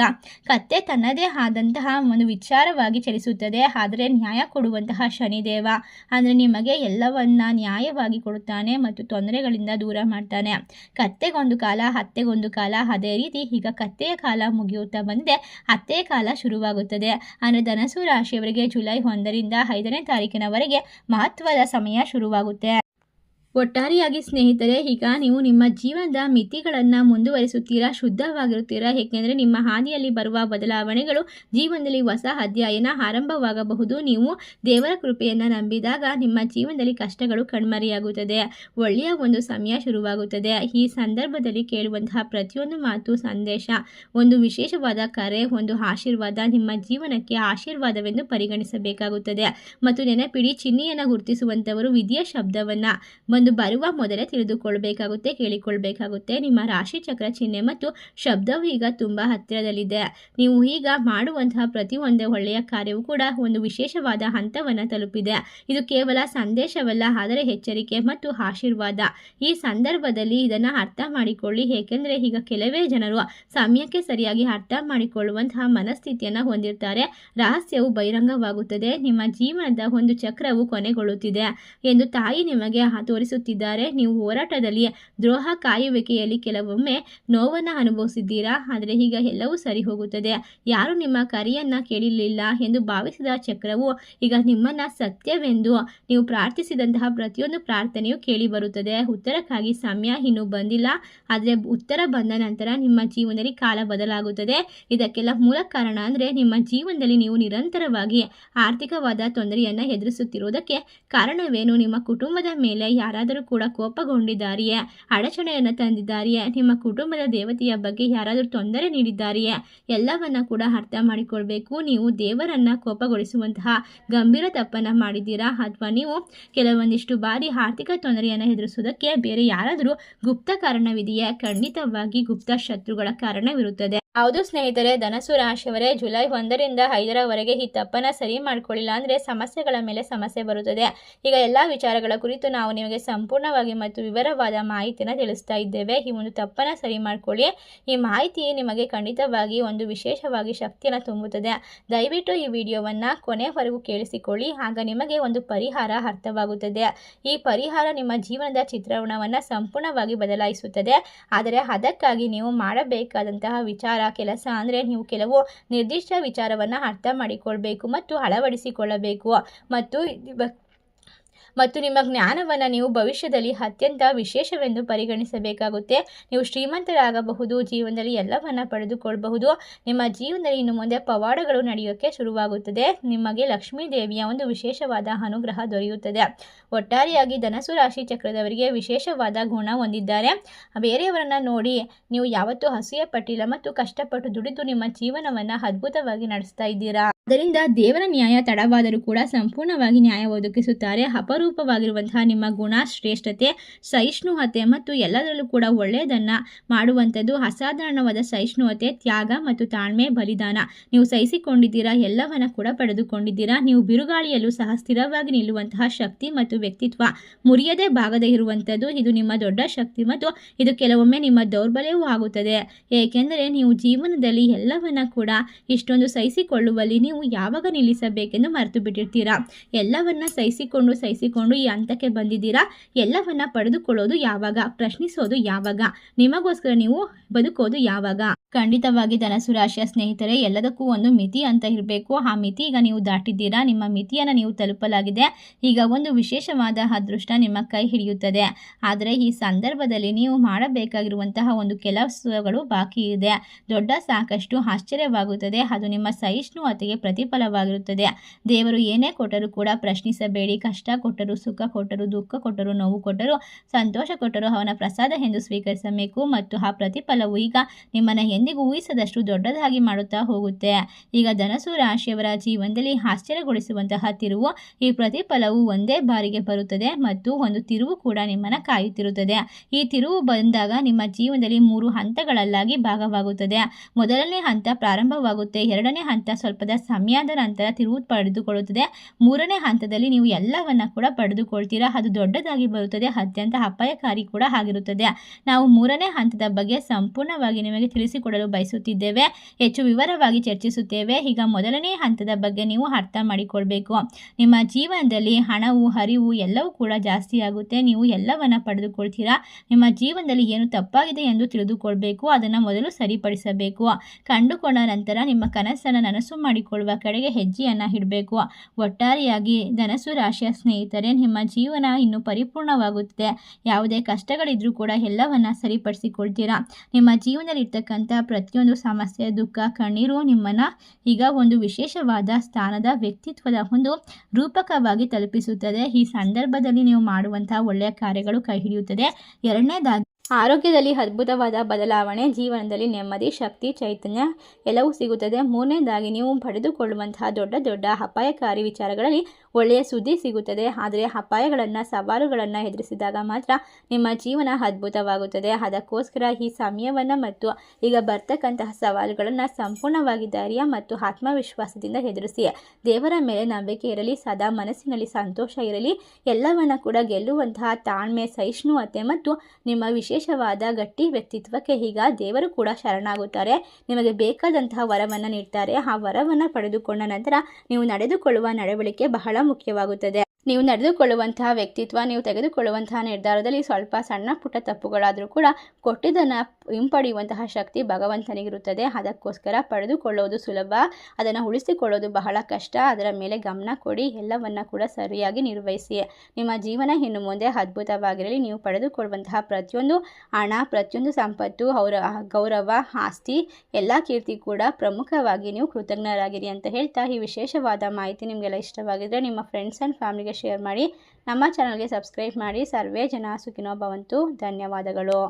ಕತ್ತೆ ತನ್ನದೇ ಆದಂತಹ ಒಂದು ವಿಚಾರವಾಗಿ ಚಲಿಸುತ್ತದೆ. ಆದರೆ ನ್ಯಾಯ ಕೊಡುವಂತಹ ಶನಿದೇವ ಅಂದರೆ ನಿಮಗೆ ಎಲ್ಲವನ್ನ ನ್ಯಾಯವಾಗಿ ಕೊಡುತ್ತಾನೆ ಮತ್ತು ತೊಂದರೆಗಳಿಂದ ದೂರ ಮಾಡ್ತಾನೆ. ಕತ್ತೆಗೊಂದು ಕಾಲ, ಹತ್ತೆಗೊಂದು ಕಾಲ. ಅದೇ ರೀತಿ ಈಗ ಕತ್ತೆಯ ಕಾಲ ಮುಗಿಯುತ್ತಾ ಬಂದಿದೆ, ಹತ್ತೆಯ ಕಾಲ ಶುರುವಾಗುತ್ತದೆ. ಅಂದರೆ ಧನಸು ರಾಶಿಯವರಿಗೆ ಜುಲೈ 1ರಿಂದ 5ನೇ ತಾರೀಕಿನವರೆಗೆ ಮಹತ್ವದ ಸಮಯ ಶುರುವಾಗುತ್ತೆ. ಒಟ್ಟಾರೆಯಾಗಿ ಸ್ನೇಹಿತರೆ, ಈಗ ನೀವು ನಿಮ್ಮ ಜೀವನದ ಮಿತಿಗಳನ್ನು ಮುಂದುವರಿಸುತ್ತೀರಾ, ಶುದ್ಧವಾಗಿರುತ್ತೀರಾ. ಏಕೆಂದರೆ ನಿಮ್ಮ ಹಾದಿಯಲ್ಲಿ ಬರುವ ಬದಲಾವಣೆಗಳು ಜೀವನದಲ್ಲಿ ಹೊಸ ಅಧ್ಯಾಯನ ಆರಂಭವಾಗಬಹುದು. ನೀವು ದೇವರ ಕೃಪೆಯನ್ನು ನಂಬಿದಾಗ ನಿಮ್ಮ ಜೀವನದಲ್ಲಿ ಕಷ್ಟಗಳು ಕಣ್ಮರೆಯಾಗುತ್ತದೆ. ಒಳ್ಳೆಯ ಒಂದು ಸಮಯ ಶುರುವಾಗುತ್ತದೆ. ಈ ಸಂದರ್ಭದಲ್ಲಿ ಕೇಳುವಂತಹ ಪ್ರತಿಯೊಂದು ಮಾತು, ಸಂದೇಶ, ಒಂದು ವಿಶೇಷವಾದ ಕರೆ, ಒಂದು ಆಶೀರ್ವಾದ ನಿಮ್ಮ ಜೀವನಕ್ಕೆ ಆಶೀರ್ವಾದವೆಂದು ಪರಿಗಣಿಸಬೇಕಾಗುತ್ತದೆ. ಮತ್ತು ನೆನಪಿಡಿ, ಚಿಹ್ನೆಯನ್ನು ಗುರುತಿಸುವಂಥವರು ವಿಧಿಯ ಶಬ್ದವನ್ನು ಬರುವ ಮೊದಲೇ ತಿಳಿದುಕೊಳ್ಬೇಕಾಗುತ್ತೆ, ಕೇಳಿಕೊಳ್ಬೇಕಾಗುತ್ತೆ. ನಿಮ್ಮ ರಾಶಿ ಚಕ್ರ ಚಿಹ್ನೆ ಮತ್ತು ಶಬ್ದವು ಈಗ ತುಂಬ ಹತ್ತಿರದಲ್ಲಿದೆ. ನೀವು ಈಗ ಮಾಡುವಂತಹ ಪ್ರತಿಯೊಂದು ಒಳ್ಳೆಯ ಕಾರ್ಯವೂ ಕೂಡ ಒಂದು ವಿಶೇಷವಾದ ಹಂತವನ್ನು ತಲುಪಿದೆ. ಇದು ಕೇವಲ ಸಂದೇಶವಲ್ಲ, ಆದರೆ ಎಚ್ಚರಿಕೆ ಮತ್ತು ಆಶೀರ್ವಾದ. ಈ ಸಂದರ್ಭದಲ್ಲಿ ಇದನ್ನು ಅರ್ಥ ಮಾಡಿಕೊಳ್ಳಿ. ಏಕೆಂದರೆ ಈಗ ಕೆಲವೇ ಜನರು ಸಮಯಕ್ಕೆ ಸರಿಯಾಗಿ ಅರ್ಥ ಮಾಡಿಕೊಳ್ಳುವಂತಹ ಮನಸ್ಥಿತಿಯನ್ನು ಹೊಂದಿರ್ತಾರೆ. ರಹಸ್ಯವು ಬಹಿರಂಗವಾಗುತ್ತದೆ. ನಿಮ್ಮ ಜೀವನದ ಒಂದು ಚಕ್ರವು ಕೊನೆಗೊಳ್ಳುತ್ತಿದೆ ಎಂದು ತಾಯಿ ನಿಮಗೆ ತೋರಿಸುತ್ತಿದ್ದಾರೆ. ನೀವು ಹೋರಾಟದಲ್ಲಿ, ದ್ರೋಹ, ಕಾಯುವಿಕೆಯಲ್ಲಿ ಕೆಲವೊಮ್ಮೆ ನೋವನ್ನು ಅನುಭವಿಸಿದ್ದೀರಾ. ಆದರೆ ಈಗ ಎಲ್ಲವೂ ಸರಿ ಹೋಗುತ್ತದೆ. ಯಾರು ನಿಮ್ಮ ಕರೆಯನ್ನು ಕೇಳಲಿಲ್ಲ ಎಂದು ಭಾವಿಸಿದ ಚಕ್ರವು ಈಗ ನಿಮ್ಮನ್ನ ಸತ್ಯವೆಂದು ನೀವು ಪ್ರಾರ್ಥಿಸಿದಂತಹ ಪ್ರತಿಯೊಂದು ಪ್ರಾರ್ಥನೆಯು ಕೇಳಿ ಬರುತ್ತದೆ. ಉತ್ತರಕ್ಕಾಗಿ ಸಮಯ ಇನ್ನೂ ಬಂದಿಲ್ಲ, ಆದರೆ ಉತ್ತರ ಬಂದ ನಂತರ ನಿಮ್ಮ ಜೀವನದಲ್ಲಿ ಕಾಲ ಬದಲಾಗುತ್ತದೆ. ಇದಕ್ಕೆಲ್ಲ ಮೂಲ ಕಾರಣ ಅಂದರೆ ನಿಮ್ಮ ಜೀವನದಲ್ಲಿ ನೀವು ನಿರಂತರವಾಗಿ ಆರ್ಥಿಕವಾದ ತೊಂದರೆಯನ್ನು ಎದುರಿಸುತ್ತಿರುವುದಕ್ಕೆ ಕಾರಣವೇನು? ನಿಮ್ಮ ಕುಟುಂಬದ ಮೇಲೆ ಯಾರಾದರೂ ಕೂಡ ಕೋಪಗೊಂಡಿದ್ದಾರೆಯೇ? ಅಡಚಣೆಯನ್ನು ತಂದಿದ್ದಾರೆಯೇ? ನಿಮ್ಮ ಕುಟುಂಬದ ದೇವತೆಯ ಬಗ್ಗೆ ಯಾರಾದರೂ ತೊಂದರೆ ನೀಡಿದ್ದಾರೆಯೇ? ಎಲ್ಲವನ್ನ ಕೂಡ ಅರ್ಥ ಮಾಡಿಕೊಳ್ಬೇಕು. ನೀವು ದೇವರನ್ನ ಕೋಪಗೊಳಿಸುವಂತಹ ಗಂಭೀರ ತಪ್ಪನ್ನು ಮಾಡಿದ್ದೀರಾ? ಅಥವಾ ನೀವು ಕೆಲವೊಂದಿಷ್ಟು ಬಾರಿ ಆರ್ಥಿಕ ತೊಂದರೆಯನ್ನು ಎದುರಿಸುವುದಕ್ಕೆ ಬೇರೆ ಯಾರಾದರೂ ಗುಪ್ತ ಕಾರಣವಿದೆಯೇ? ಖಂಡಿತವಾಗಿ ಗುಪ್ತ ಶತ್ರುಗಳ ಕಾರಣವಿರುತ್ತದೆ. ಹೌದು ಸ್ನೇಹಿತರೆ, ಧನಸು ರಾಶಿಯವರೇ, ಜುಲೈ 1ರಿಂದ 5ರವರೆಗೆ ಈ ತಪ್ಪನ್ನು ಸರಿ ಮಾಡಿಕೊಳ್ಳಿಲ್ಲ ಅಂದರೆ ಸಮಸ್ಯೆಗಳ ಮೇಲೆ ಸಮಸ್ಯೆ ಬರುತ್ತದೆ. ಈಗ ಎಲ್ಲ ವಿಚಾರಗಳ ಕುರಿತು ನಾವು ನಿಮಗೆ ಸಂಪೂರ್ಣವಾಗಿ ಮತ್ತು ವಿವರವಾದ ಮಾಹಿತಿಯನ್ನು ತಿಳಿಸ್ತಾ ಇದ್ದೇವೆ. ಈ ಒಂದು ತಪ್ಪನ್ನು ಸರಿ ಮಾಡ್ಕೊಳ್ಳಿ. ಈ ಮಾಹಿತಿ ನಿಮಗೆ ಖಂಡಿತವಾಗಿ ಒಂದು ವಿಶೇಷವಾಗಿ ಶಕ್ತಿಯನ್ನು ತುಂಬುತ್ತದೆ. ದಯವಿಟ್ಟು ಈ ವಿಡಿಯೋವನ್ನು ಕೊನೆವರೆಗೂ ಕೇಳಿಸಿಕೊಳ್ಳಿ, ಆಗ ನಿಮಗೆ ಒಂದು ಪರಿಹಾರ ಅರ್ಥವಾಗುತ್ತದೆ. ಈ ಪರಿಹಾರ ನಿಮ್ಮ ಜೀವನದ ಚಿತ್ರಣವನ್ನು ಸಂಪೂರ್ಣವಾಗಿ ಬದಲಾಯಿಸುತ್ತದೆ. ಆದರೆ ಅದಕ್ಕಾಗಿ ನೀವು ಮಾಡಬೇಕಾದಂತಹ ಕೆಲಸ ಅಂದರೆ ನೀವು ಕೆಲವು ನಿರ್ದಿಷ್ಟ ವಿಚಾರವನ್ನು ಅರ್ಥ ಮಾಡಿಕೊಳ್ಬೇಕು ಮತ್ತು ಅಳವಡಿಸಿಕೊಳ್ಳಬೇಕು ಮತ್ತು ನಿಮ್ಮ ಜ್ಞಾನವನ್ನು ನೀವು ಭವಿಷ್ಯದಲ್ಲಿ ಅತ್ಯಂತ ವಿಶೇಷವೆಂದು ಪರಿಗಣಿಸಬೇಕಾಗುತ್ತೆ. ನೀವು ಶ್ರೀಮಂತರಾಗಬಹುದು, ಜೀವನದಲ್ಲಿ ಎಲ್ಲವನ್ನ ಪಡೆದುಕೊಳ್ಳಬಹುದು. ನಿಮ್ಮ ಜೀವನದಲ್ಲಿ ಇನ್ನು ಮುಂದೆ ಪವಾಡಗಳು ನಡೆಯೋಕ್ಕೆ ಶುರುವಾಗುತ್ತದೆ. ನಿಮಗೆ ಲಕ್ಷ್ಮೀ ದೇವಿಯ ಒಂದು ವಿಶೇಷವಾದ ಅನುಗ್ರಹ ದೊರೆಯುತ್ತದೆ. ಒಟ್ಟಾರೆಯಾಗಿ ಧನಸು ರಾಶಿ ಚಕ್ರದವರಿಗೆ ವಿಶೇಷವಾದ ಗುಣ ಹೊಂದಿದ್ದಾರೆ. ಬೇರೆಯವರನ್ನ ನೋಡಿ ನೀವು ಯಾವತ್ತೂ ಅಸೂಯೆ ಪಟ್ಟಿಲ್ಲ ಮತ್ತು ಕಷ್ಟಪಟ್ಟು ದುಡಿದು ನಿಮ್ಮ ಜೀವನವನ್ನು ಅದ್ಭುತವಾಗಿ ನಡೆಸ್ತಾ ಇದ್ದೀರಾ. ಅದರಿಂದ ದೇವರ ನ್ಯಾಯ ತಡವಾದರೂ ಕೂಡ ಸಂಪೂರ್ಣವಾಗಿ ನ್ಯಾಯ ಒದಗಿಸುತ್ತಾರೆ. ಅಪರೂಪವಾಗಿರುವಂತಹ ನಿಮ್ಮ ಗುಣ, ಶ್ರೇಷ್ಠತೆ, ಸಹಿಷ್ಣುತೆ ಮತ್ತು ಎಲ್ಲದರಲ್ಲೂ ಕೂಡ ಒಳ್ಳೆಯದನ್ನು ಮಾಡುವಂಥದ್ದು, ಅಸಾಧಾರಣವಾದ ಸಹಿಷ್ಣುತೆ, ತ್ಯಾಗ ಮತ್ತು ತಾಳ್ಮೆ, ಬಲಿದಾನ ನೀವು ಸಹಿಸಿಕೊಂಡಿದ್ದೀರಾ. ಎಲ್ಲವನ್ನ ಕೂಡ ಪಡೆದುಕೊಂಡಿದ್ದೀರಾ. ನೀವು ಬಿರುಗಾಳಿಯಲ್ಲೂ ಸಹ ಸ್ಥಿರವಾಗಿ ನಿಲ್ಲುವಂತಹ ಶಕ್ತಿ ಮತ್ತು ವ್ಯಕ್ತಿತ್ವ ಮುರಿಯದೇ ಭಾಗದೇ ಇರುವಂಥದ್ದು. ಇದು ನಿಮ್ಮ ದೊಡ್ಡ ಶಕ್ತಿ ಮತ್ತು ಇದು ಕೆಲವೊಮ್ಮೆ ನಿಮ್ಮ ದೌರ್ಬಲ್ಯವೂ ಆಗುತ್ತದೆ. ಏಕೆಂದರೆ ನೀವು ಜೀವನದಲ್ಲಿ ಎಲ್ಲವನ್ನ ಕೂಡ ಇಷ್ಟೊಂದು ಸಹಿಸಿಕೊಳ್ಳುವಲ್ಲಿ ನೀವು ಯಾವಾಗ ನಿಲ್ಲಿಸಬೇಕೆಂದು ಮರೆತು ಬಿಟ್ಟಿರ್ತೀರಾ. ಎಲ್ಲವನ್ನ ಸಹಿಸಿಕೊಂಡು ಈ ಹಂತಕ್ಕೆ ಬಂದಿದ್ದೀರಾ. ಎಲ್ಲವನ್ನ ಪಡೆದುಕೊಳ್ಳೋದು ಯಾವಾಗ, ಪ್ರಶ್ನಿಸೋದು ಯಾವಾಗ, ನಿಮಗೋಸ್ಕರ ನೀವು ಬದುಕೋದು ಯಾವಾಗ? ಖಂಡಿತವಾಗಿ ಧನಸು ರಾಶಿಯ ಸ್ನೇಹಿತರೆ, ಎಲ್ಲದಕ್ಕೂ ಒಂದು ಮಿತಿ ಅಂತ ಇರಬೇಕು. ಆ ಮಿತಿ ಈಗ ನೀವು ದಾಟಿದ್ದೀರಾ. ನಿಮ್ಮ ಮಿತಿಯನ್ನು ನೀವು ತಲುಪಲಾಗಿದೆ. ಈಗ ಒಂದು ವಿಶೇಷವಾದ ಅದೃಷ್ಟ ನಿಮ್ಮ ಕೈ ಹಿಡಿಯುತ್ತದೆ. ಆದರೆ ಈ ಸಂದರ್ಭದಲ್ಲಿ ನೀವು ಮಾಡಬೇಕಾಗಿರುವಂತಹ ಒಂದು ಕೆಲಸಗಳು ಬಾಕಿ ಇದೆ. ದೊಡ್ಡ ಸಾಕಷ್ಟು ಆಶ್ಚರ್ಯವಾಗುತ್ತದೆ. ಅದು ನಿಮ್ಮ ಸಹಿಷ್ಣುತೆಗೆ ಪ್ರತಿಫಲವಾಗಿರುತ್ತದೆ. ದೇವರು ಏನೇ ಕೊಟ್ಟರೂ ಕೂಡ ಪ್ರಶ್ನಿಸಬೇಡಿ. ಕಷ್ಟ ಕೊಟ್ಟರು, ಸುಖ ಕೊಟ್ಟರು, ದುಃಖ ಕೊಟ್ಟರು, ನೋವು ಕೊಟ್ಟರು, ಸಂತೋಷ ಕೊಟ್ಟರು ಅವನ ಪ್ರಸಾದ ಎಂದು ಸ್ವೀಕರಿಸಬೇಕು. ಮತ್ತು ಆ ಪ್ರತಿಫಲವು ಈಗ ನಿಮ್ಮನ್ನು ಎಂದಿಗೂ ಊಹಿಸದಷ್ಟು ದೊಡ್ಡದಾಗಿ ಮಾಡುತ್ತಾ ಹೋಗುತ್ತೆ. ಈಗ ಧನಸು ರಾಶಿಯವರ ಜೀವನದಲ್ಲಿ ಆಶ್ಚರ್ಯಗೊಳಿಸುವಂತಹ ತಿರುವು, ಈ ಪ್ರತಿಫಲವು ಒಂದೇ ಬಾರಿಗೆ ಬರುತ್ತದೆ ಮತ್ತು ಒಂದು ತಿರುವು ಕೂಡ ನಿಮ್ಮನ್ನು ಕಾಯುತ್ತಿರುತ್ತದೆ. ಈ ತಿರುವು ಬಂದಾಗ ನಿಮ್ಮ ಜೀವನದಲ್ಲಿ 3 ಹಂತಗಳಲ್ಲಾಗಿ ಭಾಗವಾಗುತ್ತದೆ. ಮೊದಲನೇ ಹಂತ ಪ್ರಾರಂಭವಾಗುತ್ತೆ. ಎರಡನೇ ಹಂತ ಸ್ವಲ್ಪದ ಸಮಯದ ನಂತರ ತಿರುವು ಪಡೆದುಕೊಳ್ಳುತ್ತದೆ. ಮೂರನೇ ಹಂತದಲ್ಲಿ ನೀವು ಎಲ್ಲವನ್ನ ಕೂಡ ಪಡೆದುಕೊಳ್ತೀರಾ. ಅದು ದೊಡ್ಡದಾಗಿ ಬರುತ್ತದೆ, ಅತ್ಯಂತ ಅಪಾಯಕಾರಿ ಕೂಡ ಆಗಿರುತ್ತದೆ. ನಾವು ಮೂರನೇ ಹಂತದ ಬಗ್ಗೆ ಸಂಪೂರ್ಣವಾಗಿ ನಿಮಗೆ ತಿಳಿಸಿಕೊಡಲು ಬಯಸುತ್ತಿದ್ದೇವೆ. ಹೆಚ್ಚು ವಿವರವಾಗಿ ಚರ್ಚಿಸುತ್ತೇವೆ. ಈಗ ಮೊದಲನೇ ಹಂತದ ಬಗ್ಗೆ ನೀವು ಅರ್ಥ ಮಾಡಿಕೊಳ್ಬೇಕು. ನಿಮ್ಮ ಜೀವನದಲ್ಲಿ ಹಣವು, ಹರಿವು ಎಲ್ಲವೂ ಕೂಡ ಜಾಸ್ತಿ ಆಗುತ್ತೆ. ನೀವು ಎಲ್ಲವನ್ನ ಪಡೆದುಕೊಳ್ತೀರಾ. ನಿಮ್ಮ ಜೀವನದಲ್ಲಿ ಏನು ತಪ್ಪಾಗಿದೆ ಎಂದು ತಿಳಿದುಕೊಳ್ಬೇಕು. ಅದನ್ನು ಮೊದಲು ಸರಿಪಡಿಸಬೇಕು. ಕಂಡುಕೊಂಡ ನಂತರ ನಿಮ್ಮ ಕನಸನ್ನು ನನಸು ಮಾಡಿಕೊಳ್ಳುವ ಕಡೆಗೆ ಹೆಜ್ಜೆಯನ್ನು ಇಡಬೇಕು. ಒಟ್ಟಾರೆಯಾಗಿ ಧನಸು ರಾಶಿಯ ಸ್ನೇಹಿತರೆ, ನಿಮ್ಮ ಜೀವನ ಇನ್ನೂ ಪರಿಪೂರ್ಣವಾಗುತ್ತದೆ. ಯಾವುದೇ ಕಷ್ಟಗಳಿದ್ರೂ ಕೂಡ ಎಲ್ಲವನ್ನ ಸರಿಪಡಿಸಿಕೊಳ್ತೀರಾ. ನಿಮ್ಮ ಜೀವನದಲ್ಲಿ ಇರ್ತಕ್ಕಂಥ ಪ್ರತಿಯೊಂದು ಸಮಸ್ಯೆ, ದುಃಖ, ಕಣ್ಣೀರು ನಿಮ್ಮನ್ನು ಈಗ ಒಂದು ವಿಶೇಷವಾದ ಸ್ಥಾನದ ವ್ಯಕ್ತಿತ್ವದ ಒಂದು ರೂಪಕವಾಗಿ ತಲುಪಿಸುತ್ತದೆ. ಈ ಸಂದರ್ಭದಲ್ಲಿ ನೀವು ಮಾಡುವಂತಹ ಒಳ್ಳೆಯ ಕಾರ್ಯಗಳು ಕೈ ಹಿಡಿಯುತ್ತದೆ. ಎರಡನೇದಾಗಿ ಆರೋಗ್ಯದಲ್ಲಿ ಅದ್ಭುತವಾದ ಬದಲಾವಣೆ, ಜೀವನದಲ್ಲಿ ನೆಮ್ಮದಿ, ಶಕ್ತಿ, ಚೈತನ್ಯ ಎಲ್ಲವೂ ಸಿಗುತ್ತದೆ. ಮೂರನೇದಾಗಿ ನೀವು ಪಡೆದುಕೊಳ್ಳುವಂತಹ ದೊಡ್ಡ ದೊಡ್ಡ ಅಪಾಯಕಾರಿ ವಿಚಾರಗಳಲ್ಲಿ ಒಳ್ಳೆಯ ಸುದ್ದಿ ಸಿಗುತ್ತದೆ. ಆದರೆ ಅಪಾಯಗಳನ್ನು, ಸವಾಲುಗಳನ್ನು ಎದುರಿಸಿದಾಗ ಮಾತ್ರ ನಿಮ್ಮ ಜೀವನ ಅದ್ಭುತವಾಗುತ್ತದೆ. ಅದಕ್ಕೋಸ್ಕರ ಈ ಸಮಯವನ್ನು ಮತ್ತು ಈಗ ಬರ್ತಕ್ಕಂತಹ ಸವಾಲುಗಳನ್ನು ಸಂಪೂರ್ಣವಾಗಿ ಧೈರ್ಯ ಮತ್ತು ಆತ್ಮವಿಶ್ವಾಸದಿಂದ ಎದುರಿಸಿ. ದೇವರ ಮೇಲೆ ನಂಬಿಕೆ ಇರಲಿ, ಸದಾ ಮನಸ್ಸಿನಲ್ಲಿ ಸಂತೋಷ ಇರಲಿ. ಎಲ್ಲವನ್ನ ಕೂಡ ಗೆಲ್ಲುವಂತಹ ತಾಳ್ಮೆ, ಸಹಿಷ್ಣುತೆ ಮತ್ತು ನಿಮ್ಮ ವಿಶೇಷವಾದ ಗಟ್ಟಿ ವ್ಯಕ್ತಿತ್ವಕ್ಕೆ ಈಗ ದೇವರು ಕೂಡ ಶರಣಾಗುತ್ತಾರೆ. ನಿಮಗೆ ಬೇಕಾದಂತಹ ವರವನ್ನು ನೀಡ್ತಾರೆ. ಆ ವರವನ್ನು ಪಡೆದುಕೊಂಡ ನಂತರ ನೀವು ನಡೆದುಕೊಳ್ಳುವ ನಡವಳಿಕೆ ಬಹಳ ಮುಖ್ಯವಾಗುತ್ತದೆ. ನೀವು ನಡೆದುಕೊಳ್ಳುವಂತಹ ವ್ಯಕ್ತಿತ್ವ, ನೀವು ತೆಗೆದುಕೊಳ್ಳುವಂತಹ ನಿರ್ಧಾರದಲ್ಲಿ ಸ್ವಲ್ಪ ಸಣ್ಣ ಪುಟ್ಟ ತಪ್ಪುಗಳಾದರೂ ಕೂಡ ಕೊಟ್ಟಿದ್ದನ್ನು ಹಿಂಪಡೆಯುವಂತಹ ಶಕ್ತಿ ಭಗವಂತನಿಗಿರುತ್ತದೆ. ಅದಕ್ಕೋಸ್ಕರ ಪಡೆದುಕೊಳ್ಳೋದು ಸುಲಭ, ಅದನ್ನು ಉಳಿಸಿಕೊಳ್ಳೋದು ಬಹಳ ಕಷ್ಟ. ಅದರ ಮೇಲೆ ಗಮನ ಕೊಡಿ. ಎಲ್ಲವನ್ನ ಕೂಡ ಸರಿಯಾಗಿ ನಿರ್ವಹಿಸಿ. ನಿಮ್ಮ ಜೀವನ ಇನ್ನು ಮುಂದೆ ಅದ್ಭುತವಾಗಿರಲಿ. ನೀವು ಪಡೆದುಕೊಳ್ಳುವಂತಹ ಪ್ರತಿಯೊಂದು ಹಣ, ಪ್ರತಿಯೊಂದು ಸಂಪತ್ತು, ಅವರ ಗೌರವ, ಆಸ್ತಿ, ಎಲ್ಲ ಕೀರ್ತಿ ಕೂಡ ಪ್ರಮುಖವಾಗಿ ನೀವು ಕೃತಜ್ಞರಾಗಿರಿ ಅಂತ ಹೇಳ್ತಾ, ಈ ವಿಶೇಷವಾದ ಮಾಹಿತಿ ನಿಮಗೆಲ್ಲ ಇಷ್ಟವಾಗಿದ್ದರೆ ನಿಮ್ಮ ಫ್ರೆಂಡ್ಸ್ ಆ್ಯಂಡ್ ಫ್ಯಾಮಿಲಿಗೆ ಶೇರ್ ಮಾಡಿ. ನಮ್ಮ ಚಾನಲ್ಗೆ ಸಬ್ಸ್ಕ್ರೈಬ್ ಮಾಡಿ. ಸರ್ವೇ ಜನ ಸುಖಿನೋ ಭವಂತು. ಧನ್ಯವಾದಗಳು.